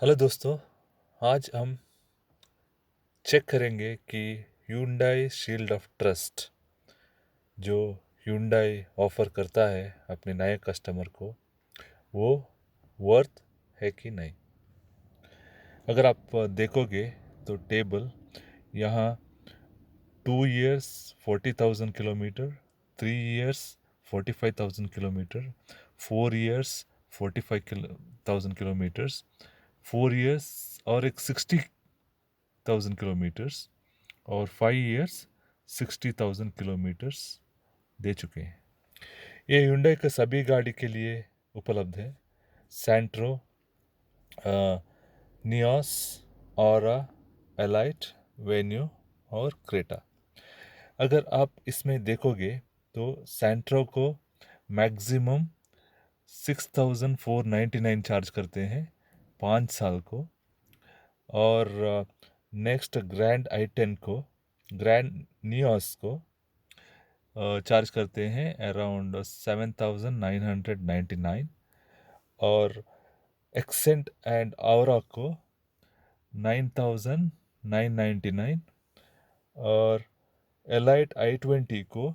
Hello दोस्तों। आज हम चेक करेंगे कि Hyundai शील्ड ऑफ ट्रस्ट जो Hyundai ऑफ़र करता है अपने नए कस्टमर को, वो वर्थ है कि नहीं। अगर आप देखोगे तो टेबल यहाँ 2 years 40,000 kilometre, 3 years 45,000 kilometre, 4 years 45,000 kilometres, 4 years और एक 60,000 किलोमीटर्स और 5 years 60,000 किलोमीटर्स दे चुके हैं। ये Hyundai के सभी गाड़ी के लिए उपलब्ध है। Santro, Nios, Aura, Elite, Venue और क्रेटा। अगर आप इसमें देखोगे तो सैंट्रो को मैक्सिमम 6,499 चार्ज करते हैं 5 साल को, और नेक्स्ट ग्रैंड नियोस को चार्ज करते हैं अराउंड 7,999, और एक्सेंट एंड आउरा को 9,999, और एलाइट i20 को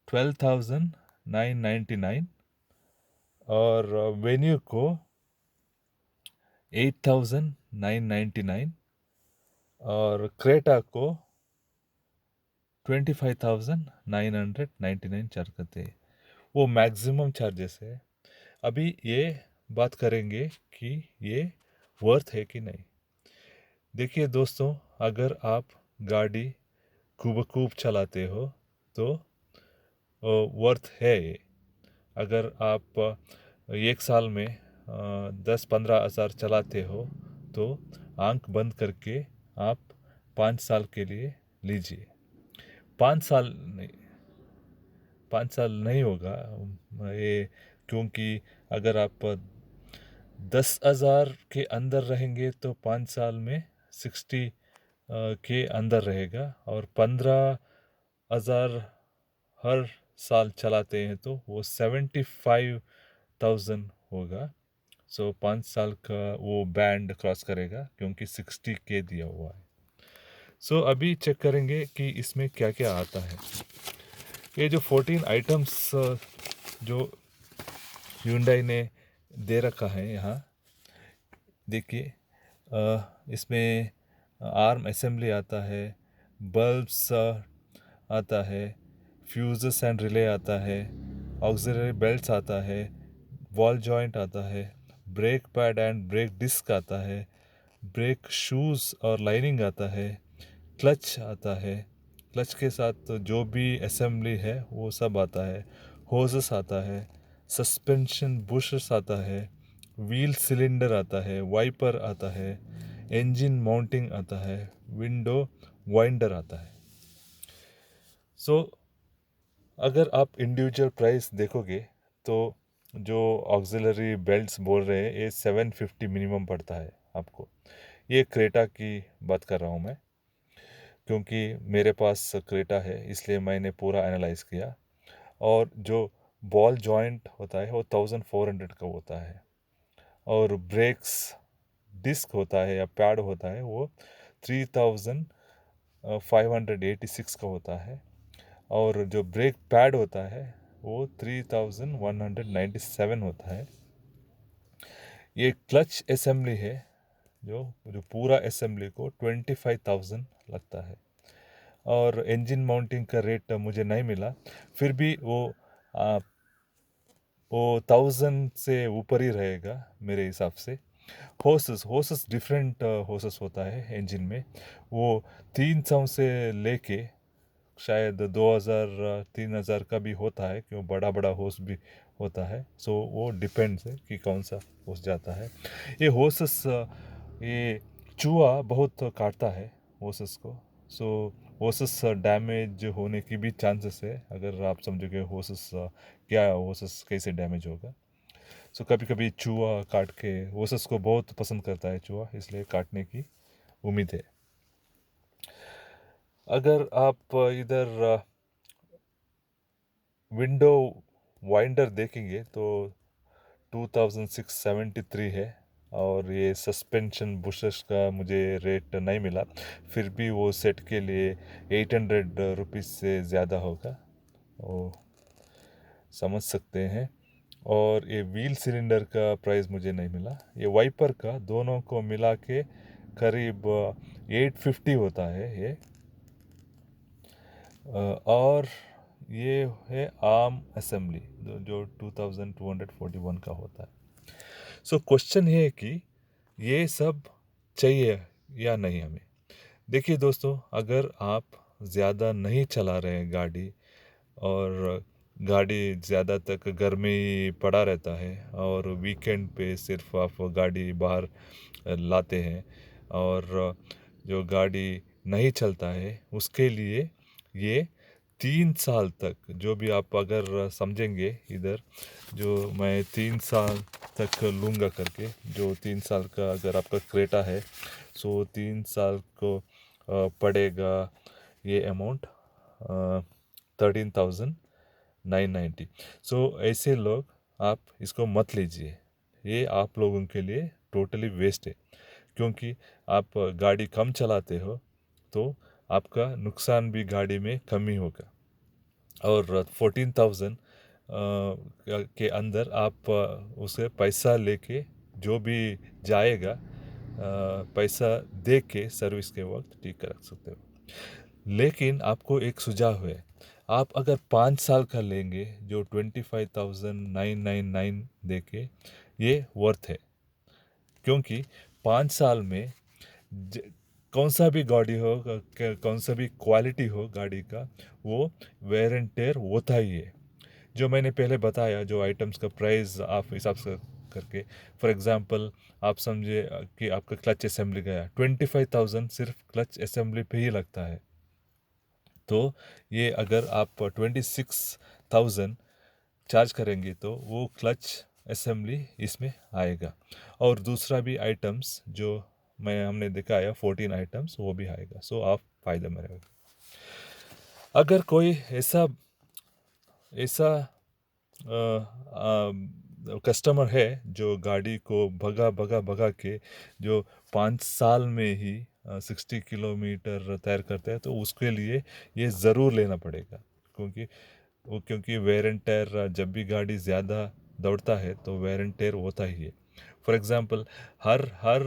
12,999, और वेन्यू को 8,999, और क्रेटा को 25,999 चार्ज करते हैं। वो मैक्सिमम चार्जेस है। अभी ये बात करेंगे कि ये वर्थ है कि नहीं। देखिए दोस्तों, अगर आप गाड़ी खूब चलाते हो तो वर्थ है ये। अगर आप एक साल में 10-15 हज़ार चलाते हो तो आंख बंद करके आप 5 साल के लिए लीजिए। 5 साल नहीं, 5 साल नहीं होगा ये, क्योंकि अगर आप 10,000 के अंदर रहेंगे तो 5 साल में 60 के अंदर रहेगा, और 15,000 हर साल चलाते हैं तो वो 75,000 होगा। सो 5 साल का वो बैंड क्रॉस करेगा क्योंकि 60 के दिया हुआ है। सो अभी चेक करेंगे कि इसमें क्या क्या आता है। ये जो 14 आइटम्स जो Hyundai ने दे रखा है यहाँ, देखिए, इसमें आर्म असेंबली आता है, बल्ब्स आता है, फ्यूजेस एंड रिले आता है, ऑक्सिलरी बेल्ट्स आता है, वॉल जॉइंट आता है, brake pad and brake disc आता है, ब्रेक शूज़ और लाइनिंग आता है, क्लच आता है, क्लच के साथ जो भी असेंबली है वो सब आता है, होजेस आता है, सस्पेंशन बुशेस आता है, व्हील सिलेंडर आता है, वाइपर आता है, इंजन माउंटिंग आता है, विंडो वाइंडर आता है। सो अगर आप इंडिविजुअल प्राइस देखोगे तो जो ऑक्सिलरी बेल्ट्स बोल रहे हैं ये 750 मिनिमम पड़ता है आपको। ये क्रेटा की बात कर रहा हूँ मैं, क्योंकि मेरे पास क्रेटा है इसलिए मैंने पूरा एनालाइज किया। और जो बॉल जॉइंट होता है वो 1,400 का होता है, और ब्रेक्स डिस्क होता है या पैड होता है वो 3,586 का होता है, और जो ब्रेक पैड होता है वो 3,197 होता है। ये क्लच असेंबली है जो जो पूरा असेंबली को 25,000 लगता है, और इंजन माउंटिंग का रेट मुझे नहीं मिला, फिर भी आ, वो 1,000 से ऊपर ही रहेगा मेरे हिसाब से। होसेस डिफरेंट होसेस होता है इंजन में, वो 300 से लेके शायद 2,000-3,000 का भी होता है, क्यों बड़ा बड़ा होस भी होता है। सो वो डिपेंड्स है कि कौन सा होस जाता है। ये होसेस ये चूहा बहुत काटता है होसेस को। सो होसेस डैमेज होने की भी चांसेस है। अगर आप समझोगे होसेस क्या होसेस कैसे डैमेज होगा। सो कभी कभी चूहा काट के, होसेस को बहुत पसंद करता है चूहा, इसलिए काटने की उम्मीद है। अगर आप इधर विंडो वाइंडर देखेंगे तो 2,673 है, और ये सस्पेंशन बुशेस का मुझे रेट नहीं मिला, फिर भी वो सेट के लिए 800 रुपीज़ से ज़्यादा होगा, वो समझ सकते हैं। और ये व्हील सिलेंडर का प्राइस मुझे नहीं मिला। ये वाइपर का दोनों को मिला के करीब 850 होता है ये। और ये है आर्म असेंबली जो 2241 का होता है। सो क्वेश्चन है कि ये सब चाहिए या नहीं हमें। देखिए दोस्तों, अगर आप ज़्यादा नहीं चला रहे हैं गाड़ी, और गाड़ी ज़्यादा तक घर में ही पड़ा रहता है, और वीकेंड पे सिर्फ आप गाड़ी बाहर लाते हैं, और जो गाड़ी नहीं चलता है उसके लिए ये 3 साल तक, जो भी आप अगर समझेंगे इधर, जो मैं 3 साल तक लूँगा करके, जो 3 साल का अगर आपका क्रेटा है, सो 3 साल को पड़ेगा ये अमाउंट 13,990। सो ऐसे लोग आप इसको मत लीजिए, ये आप लोगों के लिए टोटली वेस्ट है, क्योंकि आप गाड़ी कम चलाते हो तो आपका नुकसान भी गाड़ी में कम ही होगा। और 14,000 के अंदर आप उसे पैसा लेके जो भी जाएगा, पैसा दे के सर्विस के वक्त ठीक कर सकते हो। लेकिन आपको एक सुझाव है, आप अगर 5 साल का लेंगे जो 25,999 दे के, ये वर्थ है, क्योंकि 5 साल में ज- कौन सा भी गाड़ी हो, कौन सा भी क्वालिटी हो गाड़ी का, वो वेयर एंड टेयर होता ही है। जो मैंने पहले बताया, जो आइटम्स का प्राइस आप हिसाब से करके, फॉर एग्जांपल आप समझे कि आपका क्लच असेंबली गया 25,000 सिर्फ क्लच असेंबली पे ही लगता है, तो ये अगर आप 26,000 चार्ज करेंगे तो वो क्लच असेंबली इसमें आएगा, और दूसरा भी आइटम्स जो हमने दिखाया 14 आइटम्स वो भी आएगा। सो आप फायदे में रहेगा। अगर कोई ऐसा ऐसा कस्टमर है जो गाड़ी को भगा भगा भगा के जो 5 साल में ही 60 किलोमीटर तैर करता है, तो उसके लिए ये ज़रूर लेना पड़ेगा, क्योंकि वेर एंड टेयर, जब भी गाड़ी ज़्यादा दौड़ता है तो वेर एंड टेयर होता ही है। For example, her her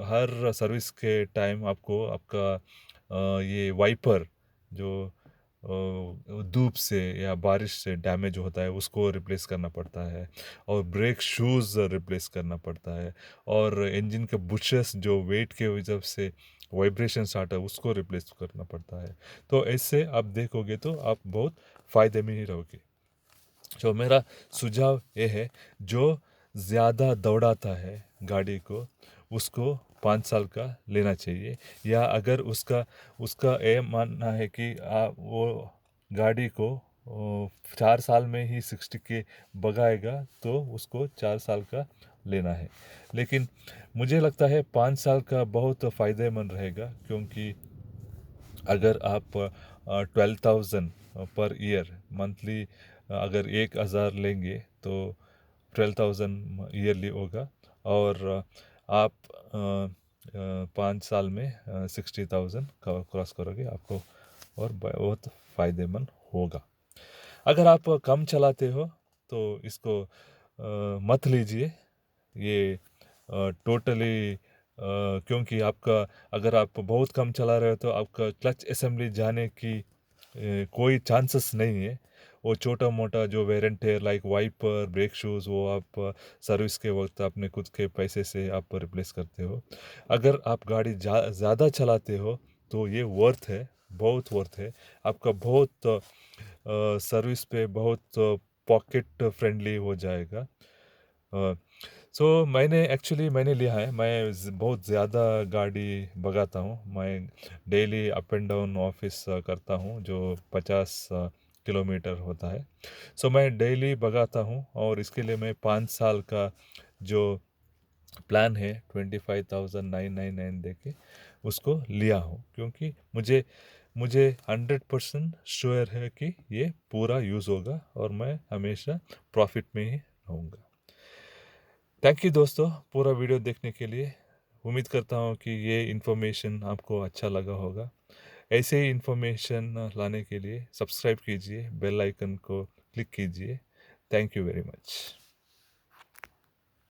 her service के टाइम आपको आपका ये वाइपर जो धूप से या बारिश से डैमेज होता है उसको रिप्लेस करना पड़ता है, और ब्रेक शूज़ रिप्लेस करना पड़ता है, और इंजन के बुशेस जो वेट के वजह से वाइब्रेशन स्टार्ट है उसको रिप्लेस करना पड़ता है। तो ऐसे आप देखोगे तो आप बहुत फ़ायदे में ही रहोगे। जो मेरा सुझाव ये है, जो ज़्यादा दौड़ाता है गाड़ी को, उसको 5 साल का लेना चाहिए। या अगर उसका उसका ये मानना है कि वो गाड़ी को 4 साल में ही 60 के भगाएगा, तो उसको 4 साल का लेना है। लेकिन मुझे लगता है 5 साल का बहुत फ़ायदेमंद रहेगा, क्योंकि अगर आप 12,000 पर ईयर मंथली, अगर 1,000 लेंगे तो 12,000 ईयरली होगा, और आप 5 साल में 60,000 क्रॉस करोगे आपको, और बहुत फ़ायदेमंद होगा। अगर आप कम चलाते हो तो इसको मत लीजिए, ये टोटली, क्योंकि आपका, अगर आप बहुत कम चला रहे हो तो आपका क्लच असेंबली जाने की कोई चांसेस नहीं है। वो छोटा मोटा जो wear and tear like wiper, brake shoes, वो आप सर्विस के वक्त अपने खुद के पैसे से आप रिप्लेस करते हो। अगर आप गाड़ी ज़्यादा चलाते हो तो ये वर्थ है, बहुत वर्थ है। आपका बहुत सर्विस पे बहुत पॉकेट फ्रेंडली हो जाएगा। सो मैंने लिया है, मैं बहुत ज़्यादा गाड़ी भगाता हूँ। मैं daily up and down office करता हूँ, जो 50 किलोमीटर होता है। सो मैं डेली भगाता हूँ, और इसके लिए मैं 5 साल का जो प्लान है 25,999 दे के उसको लिया हूँ, क्योंकि मुझे मुझे 100% श्योर है कि ये पूरा यूज़ होगा, और मैं हमेशा प्रॉफिट में ही रहूँगा। थैंक यू दोस्तों पूरा वीडियो देखने के लिए। उम्मीद करता हूँ कि ये इन्फॉर्मेशन आपको अच्छा लगा होगा। ऐसे ही इन्फॉर्मेशन लाने के लिए सब्सक्राइब कीजिए, बेल आइकन को क्लिक कीजिए। Thank you very much.